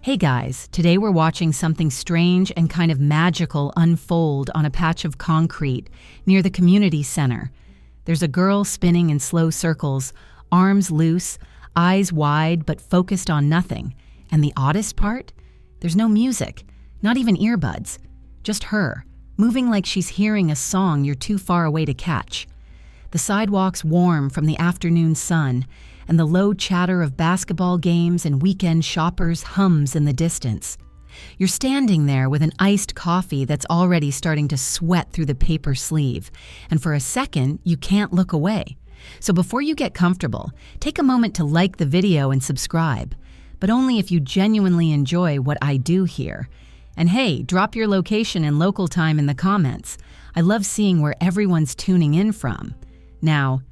Hey guys, today we're watching something strange and kind of magical unfold on a patch of concrete near the community center. There's a girl spinning in slow circles, arms loose, eyes wide but focused on nothing. And the oddest part? There's no music, not even earbuds, just her, moving like she's hearing a song you're too far away to catch. The sidewalk's warm from the afternoon sun, and the low chatter of basketball games and weekend shoppers hums in the distance. You're standing there with an iced coffee that's already starting to sweat through the paper sleeve, and for a second, you can't look away. So before you get comfortable, take a moment to like the video and subscribe, but only if you genuinely enjoy what I do here. And hey, drop your location and local time in the comments. I love seeing where everyone's tuning in from. Now,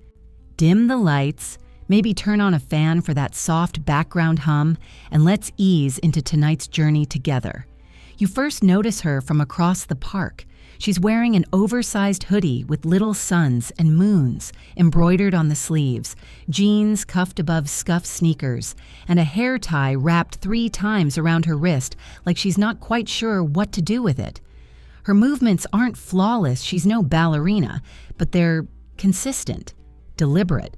dim the lights, maybe turn on a fan for that soft background hum, and let's ease into tonight's journey together. You first notice her from across the park. She's wearing an oversized hoodie with little suns and moons embroidered on the sleeves, jeans cuffed above scuffed sneakers, and a hair tie wrapped 3 times around her wrist like she's not quite sure what to do with it. Her movements aren't flawless, she's no ballerina, but they're consistent, deliberate,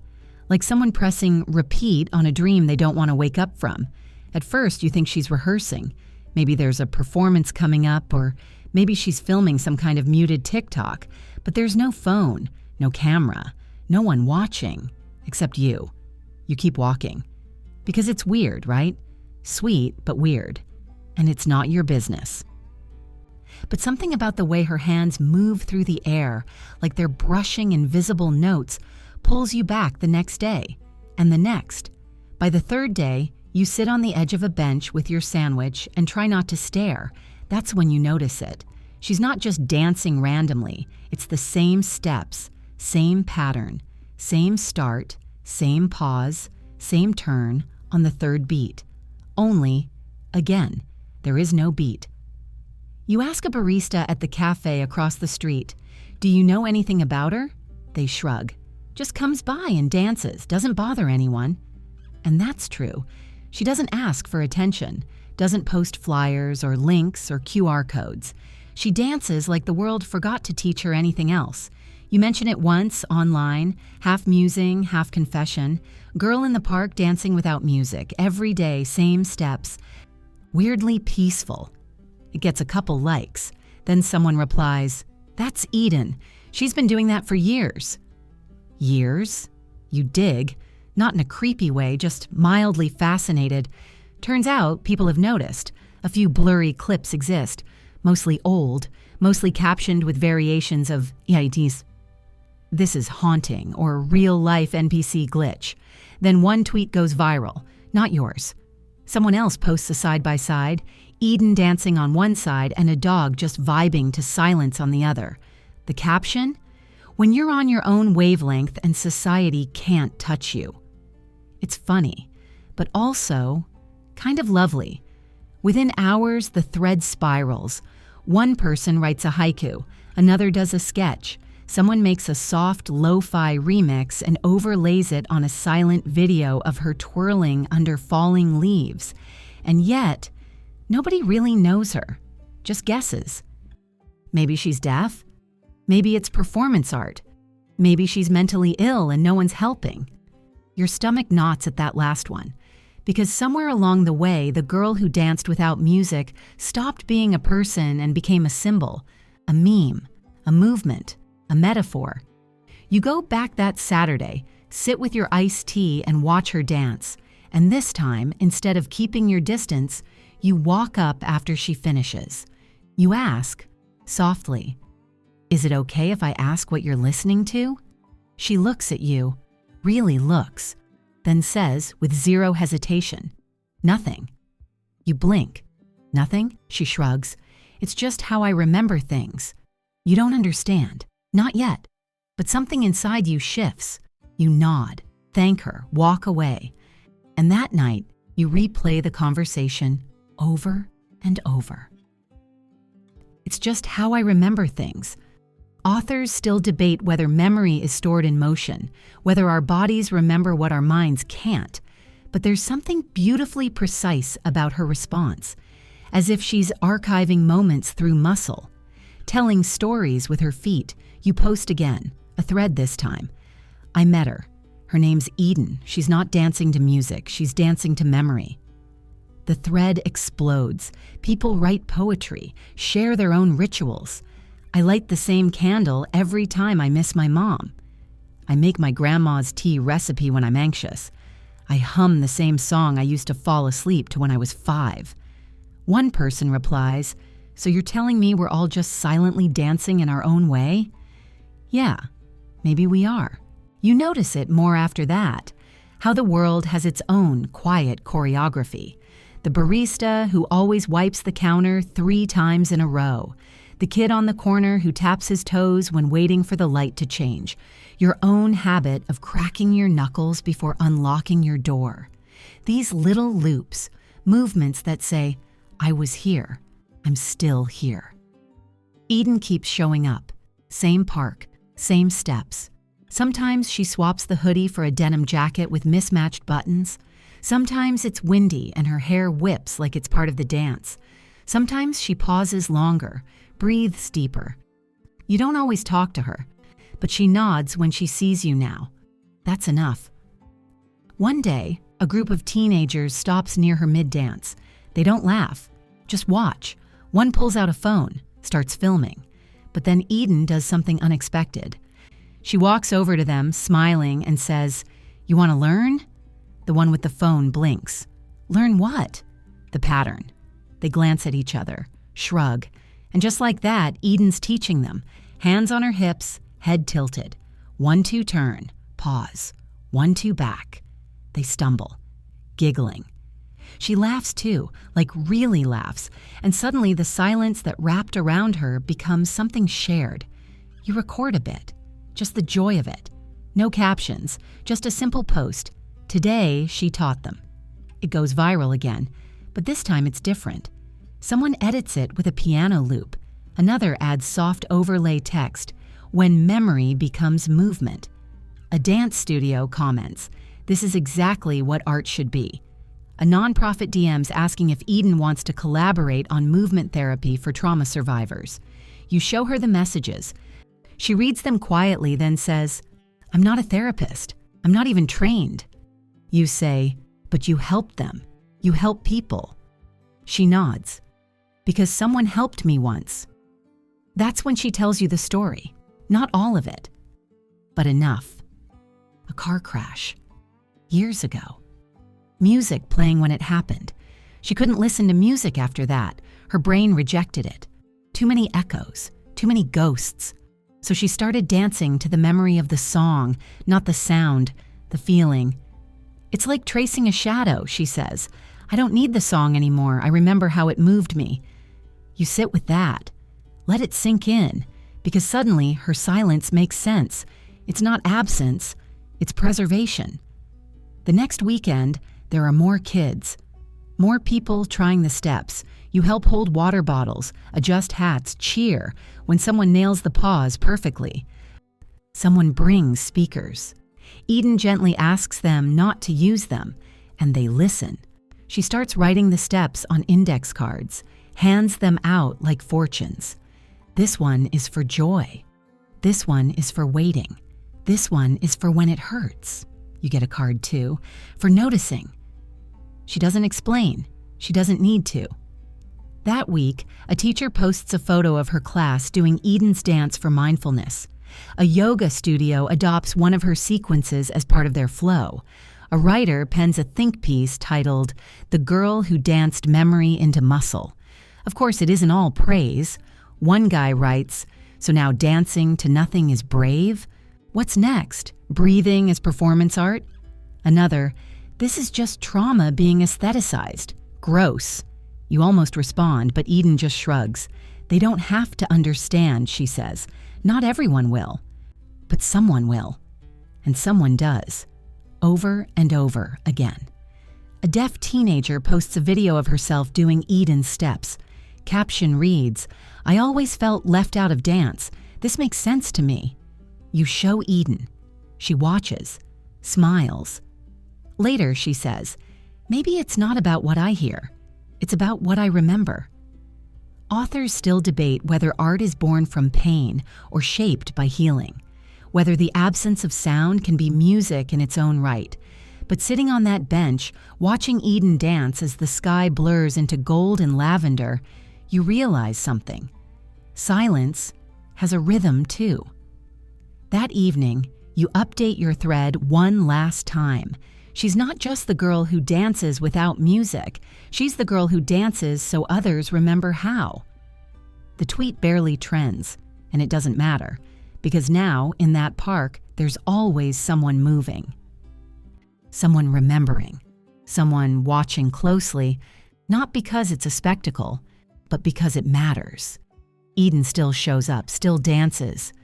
like someone pressing repeat on a dream they don't want to wake up from. At first, you think she's rehearsing. Maybe there's a performance coming up, or maybe she's filming some kind of muted TikTok. But there's no phone, no camera, no one watching, except you. You keep walking. Because it's weird, right? Sweet, but weird. And it's not your business. But something about the way her hands move through the air, like they're brushing invisible notes, pulls you back the next day, and the next. By the 3rd day, you sit on the edge of a bench with your sandwich and try not to stare. That's when you notice it. She's not just dancing randomly. It's the same steps, same pattern, same start, same pause, same turn on the 3rd beat. Only, again, there is no beat. You ask a barista at the cafe across the street, "Do you know anything about her?" They shrug. Just comes by and dances, doesn't bother anyone. And that's true. She doesn't ask for attention, doesn't post flyers or links or QR codes. She dances like the world forgot to teach her anything else. You mention it once online, half musing, half confession. Girl in the park dancing without music, every day, same steps. Weirdly peaceful. It gets a couple likes. Then someone replies, "That's Eden. She's been doing that for years." Years? You dig, not in a creepy way, just mildly fascinated. Turns out people have noticed. A few blurry clips exist, mostly old, mostly captioned with variations of "Yikes. This is haunting," or "real-life NPC glitch." Then one tweet goes viral, not yours. Someone else posts a side-by-side, Eden dancing on one side and a dog just vibing to silence on the other. The caption? When you're on your own wavelength and society can't touch you. It's funny, but also kind of lovely. Within hours, the thread spirals. One person writes a haiku, another does a sketch. Someone makes a soft lo-fi remix and overlays it on a silent video of her twirling under falling leaves. And yet, nobody really knows her, just guesses. Maybe she's deaf. Maybe it's performance art. Maybe she's mentally ill and no one's helping. Your stomach knots at that last one, because somewhere along the way, the girl who danced without music stopped being a person and became a symbol, a meme, a movement, a metaphor. You go back that Saturday, sit with your iced tea and watch her dance, and this time, instead of keeping your distance, you walk up after she finishes. You ask, softly, "Is it okay if I ask what you're listening to?" She looks at you, really looks, then says with zero hesitation, "Nothing." You blink. "Nothing?" She shrugs. "It's just how I remember things." You don't understand. Not yet. But something inside you shifts. You nod, thank her, walk away. And that night, you replay the conversation over and over. It's just how I remember things. Authors still debate whether memory is stored in motion, whether our bodies remember what our minds can't. But there's something beautifully precise about her response, as if she's archiving moments through muscle, telling stories with her feet. You post again, a thread this time. I met her. Her name's Eden. She's not dancing to music, she's dancing to memory. The thread explodes. People write poetry, share their own rituals. I light the same candle every time I miss my mom. I make my grandma's tea recipe when I'm anxious. I hum the same song I used to fall asleep to when I was 5. One person replies, "So you're telling me we're all just silently dancing in our own way?" Yeah, maybe we are. You notice it more after that, how the world has its own quiet choreography. The barista who always wipes the counter 3 times in a row. The kid on the corner who taps his toes when waiting for the light to change. Your own habit of cracking your knuckles before unlocking your door. These little loops, movements that say, I was here, I'm still here. Eden keeps showing up. Same park, same steps. Sometimes she swaps the hoodie for a denim jacket with mismatched buttons. Sometimes it's windy and her hair whips like it's part of the dance. Sometimes she pauses longer, breathes deeper. You don't always talk to her, but she nods when she sees you now. That's enough. One day, a group of teenagers stops near her mid-dance. They don't laugh, just watch. One pulls out a phone, starts filming. But then Eden does something unexpected. She walks over to them, smiling, and says, "You want to learn?" The one with the phone blinks. "Learn what?" The pattern. They glance at each other, shrug, and just like that, Eden's teaching them. Hands on her hips, head tilted. 1, 2, turn, pause. 1, 2, back. They stumble, giggling. She laughs too, like really laughs, and suddenly the silence that wrapped around her becomes something shared. You record a bit, just the joy of it. No captions, just a simple post. Today, she taught them. It goes viral again, but this time it's different. Someone edits it with a piano loop. Another adds soft overlay text. When memory becomes movement. A dance studio comments, "This is exactly what art should be." A nonprofit DMs asking if Eden wants to collaborate on movement therapy for trauma survivors. You show her the messages. She reads them quietly, then says, "I'm not a therapist. I'm not even trained." You say, "But you help them. You help people." She nods. "Because someone helped me once." That's when she tells you the story. Not all of it, but enough. A car crash. Years ago. Music playing when it happened. She couldn't listen to music after that. Her brain rejected it. Too many echoes, too many ghosts. So she started dancing to the memory of the song, not the sound, the feeling. "It's like tracing a shadow," she says. "I don't need the song anymore. I remember how it moved me." You sit with that. Let it sink in, because suddenly her silence makes sense. It's not absence, it's preservation. The next weekend, there are more kids. More people trying the steps. You help hold water bottles, adjust hats, cheer when someone nails the pause perfectly. Someone brings speakers. Eden gently asks them not to use them, and they listen. She starts writing the steps on index cards, hands them out like fortunes. This one is for joy. This one is for waiting. This one is for when it hurts. You get a card too, for noticing. She doesn't explain. She doesn't need to. That week, a teacher posts a photo of her class doing Eden's dance for mindfulness. A yoga studio adopts one of her sequences as part of their flow. A writer pens a think piece titled, "The Girl Who Danced Memory into Muscle." Of course, it isn't all praise. One guy writes, "So now dancing to nothing is brave? What's next? Breathing is performance art?" Another, "This is just trauma being aestheticized. Gross." You almost respond, but Eden just shrugs. "They don't have to understand," she says. "Not everyone will. But someone will. And someone does. Over and over again." A deaf teenager posts a video of herself doing Eden's steps. Caption reads, "I always felt left out of dance. This makes sense to me." You show Eden. She watches, smiles. Later, she says, maybe it's not about what I hear. It's about what I remember. Authors still debate whether art is born from pain or shaped by healing, whether the absence of sound can be music in its own right. But sitting on that bench, watching Eden dance as the sky blurs into gold and lavender, you realize something. Silence has a rhythm too. That evening, you update your thread one last time. She's not just the girl who dances without music. She's the girl who dances so others remember how. The tweet barely trends, and it doesn't matter, because now, in that park, there's always someone moving. Someone remembering. Someone watching closely, not because it's a spectacle, but because it matters. Eden still shows up, still dances.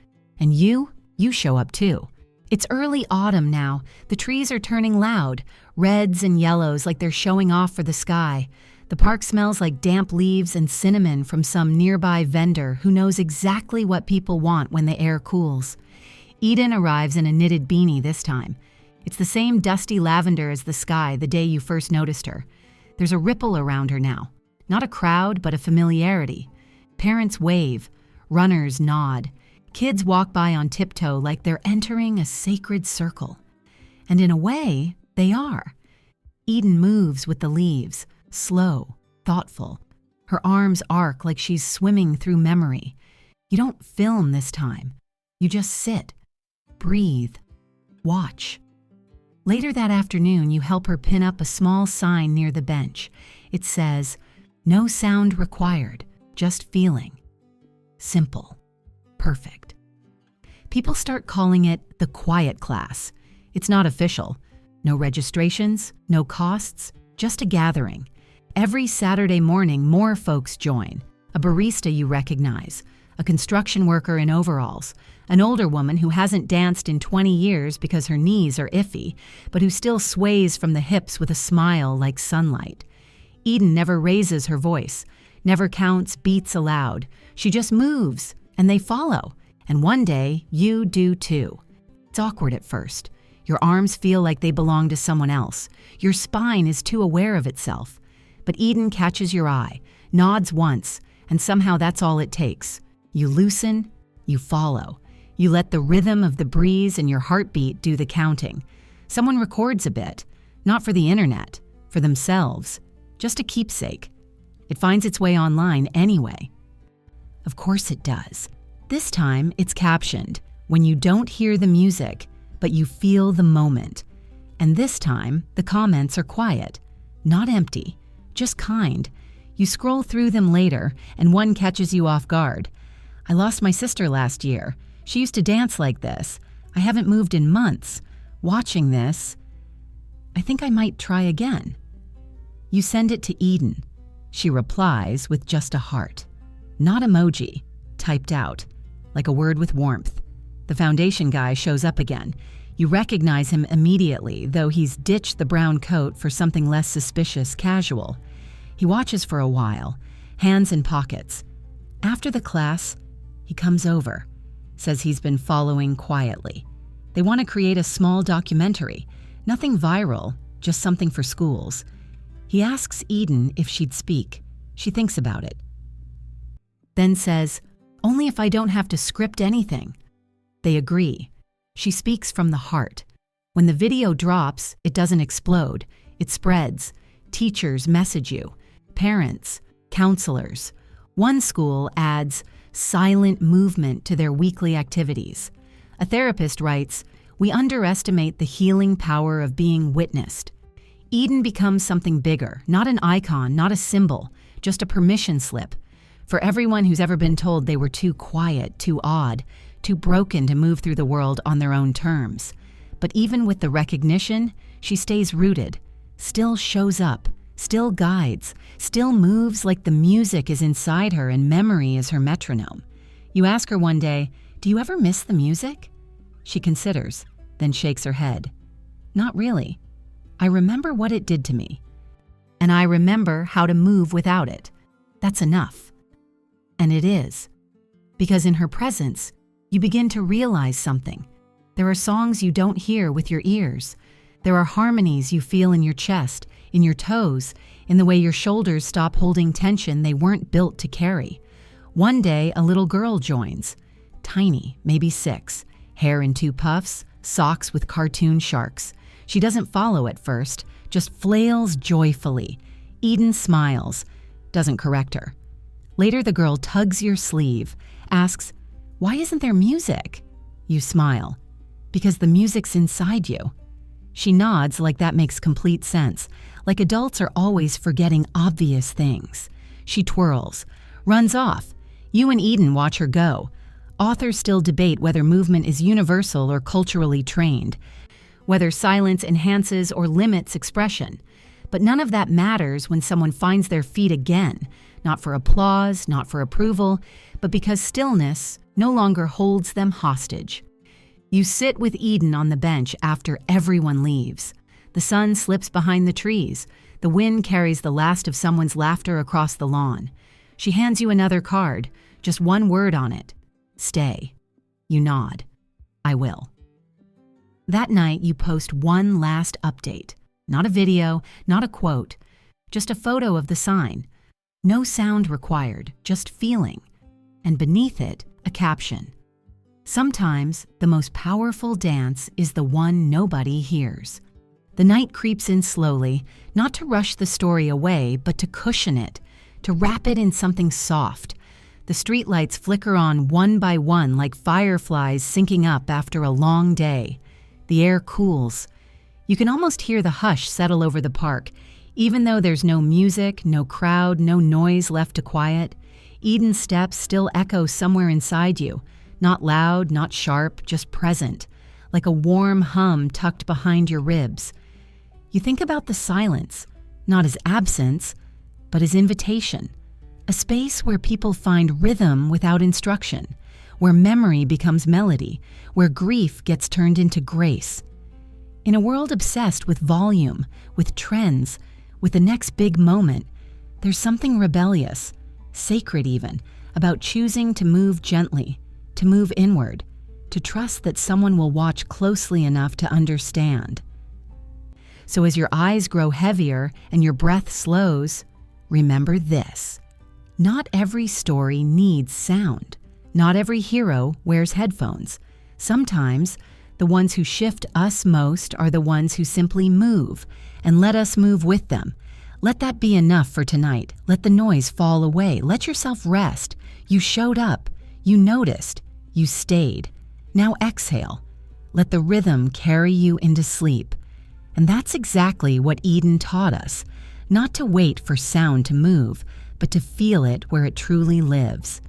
And you show up too. It's early autumn now. The trees are turning loud, reds and yellows like they're showing off for the sky. The park smells like damp leaves and cinnamon from some nearby vendor who knows exactly what people want when the air cools. Eden arrives in a knitted beanie this time. It's the same dusty lavender as the sky the day you first noticed her. There's a ripple around her now. Not a crowd, but a familiarity. Parents wave. Runners nod. Kids walk by on tiptoe like they're entering a sacred circle. And in a way, they are. Eden moves with the leaves, slow, thoughtful. Her arms arc like she's swimming through memory. You don't film this time. You just sit, breathe, watch. Later that afternoon, you help her pin up a small sign near the bench. It says, "No sound required, just feeling." Simple. Perfect. People start calling it the quiet class. It's not official. No registrations, no costs, just a gathering. Every Saturday morning, more folks join. A barista you recognize, a construction worker in overalls, an older woman who hasn't danced in 20 years because her knees are iffy, but who still sways from the hips with a smile like sunlight. Eden never raises her voice, never counts beats aloud. She just moves, and they follow. And one day, you do too. It's awkward at first. Your arms feel like they belong to someone else. Your spine is too aware of itself. But Eden catches your eye, nods once, and somehow that's all it takes. You loosen, you follow. You let the rhythm of the breeze and your heartbeat do the counting. Someone records a bit, not for the internet, for themselves, just a keepsake. It finds its way online anyway. Of course it does. This time, it's captioned, "When you don't hear the music, but you feel the moment." And this time, the comments are quiet, not empty, just kind. You scroll through them later, and one catches you off guard. "I lost my sister last year. She used to dance like this. I haven't moved in months. Watching this, I think I might try again." You send it to Eden. She replies with just a heart. Not emoji, typed out, like a word with warmth. The foundation guy shows up again. You recognize him immediately, though he's ditched the brown coat for something less suspicious, casual. He watches for a while, hands in pockets. After the class, he comes over, says he's been following quietly. They want to create a small documentary, nothing viral, just something for schools. He asks Eden if she'd speak. She thinks about it. Then says, "Only if I don't have to script anything." They agree. She speaks from the heart. When the video drops, it doesn't explode. It spreads. Teachers message you. Parents, counselors. One school adds silent movement to their weekly activities. A therapist writes, "We underestimate the healing power of being witnessed." Eden becomes something bigger, not an icon, not a symbol, just a permission slip. For everyone who's ever been told they were too quiet, too odd, too broken to move through the world on their own terms. But even with the recognition, she stays rooted, still shows up, still guides, still moves like the music is inside her and memory is her metronome. You ask her one day, "Do you ever miss the music?" She considers, then shakes her head. "Not really. I remember what it did to me. And I remember how to move without it. That's enough." And it is. Because in her presence, you begin to realize something. There are songs you don't hear with your ears. There are harmonies you feel in your chest, in your toes, in the way your shoulders stop holding tension they weren't built to carry. One day, a little girl joins. Tiny, maybe 6, hair in 2 puffs, socks with cartoon sharks. She doesn't follow at first, just flails joyfully. Eden smiles, doesn't correct her. Later, the girl tugs your sleeve, asks, "Why isn't there music?" You smile, "Because the music's inside you." She nods like that makes complete sense, like adults are always forgetting obvious things. She twirls, runs off. You and Eden watch her go. Authors still debate whether movement is universal or culturally trained, whether silence enhances or limits expression. But none of that matters when someone finds their feet again, not for applause, not for approval, but because stillness no longer holds them hostage. You sit with Eden on the bench after everyone leaves. The sun slips behind the trees. The wind carries the last of someone's laughter across the lawn. She hands you another card, just one word on it. Stay. You nod. I will. That night, you post one last update. Not a video, not a quote, just a photo of the sign. No sound required, just feeling. And beneath it, a caption. Sometimes, the most powerful dance is the one nobody hears. The night creeps in slowly, not to rush the story away, but to cushion it, to wrap it in something soft. The streetlights flicker on one by one like fireflies syncing up after a long day. The air cools. You can almost hear the hush settle over the park. Even though there's no music, no crowd, no noise left to quiet, Eden's steps still echo somewhere inside you. Not loud, not sharp, just present, like a warm hum tucked behind your ribs. You think about the silence, not as absence, but as invitation. A space where people find rhythm without instruction, where memory becomes melody, where grief gets turned into grace. In a world obsessed with volume, with trends, with the next big moment, there's something rebellious, sacred even, about choosing to move gently, to move inward, to trust that someone will watch closely enough to understand. So as your eyes grow heavier and your breath slows, remember this. Not every story needs sound. Not every hero wears headphones. Sometimes, the ones who shift us most are the ones who simply move, and let us move with them. Let that be enough for tonight. Let the noise fall away. Let yourself rest. You showed up. You noticed. You stayed. Now exhale. Let the rhythm carry you into sleep. And that's exactly what Eden taught us. Not to wait for sound to move, but to feel it where it truly lives.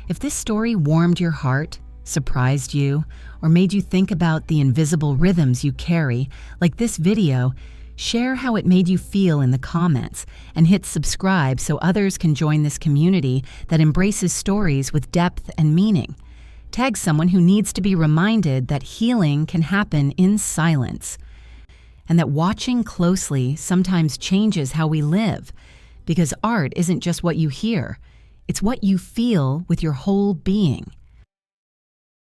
If this story warmed your heart, surprised you, or made you think about the invisible rhythms you carry, like this video, share how it made you feel in the comments and hit subscribe so others can join this community that embraces stories with depth and meaning. Tag someone who needs to be reminded that healing can happen in silence, and that watching closely sometimes changes how we live, because art isn't just what you hear, it's what you feel with your whole being.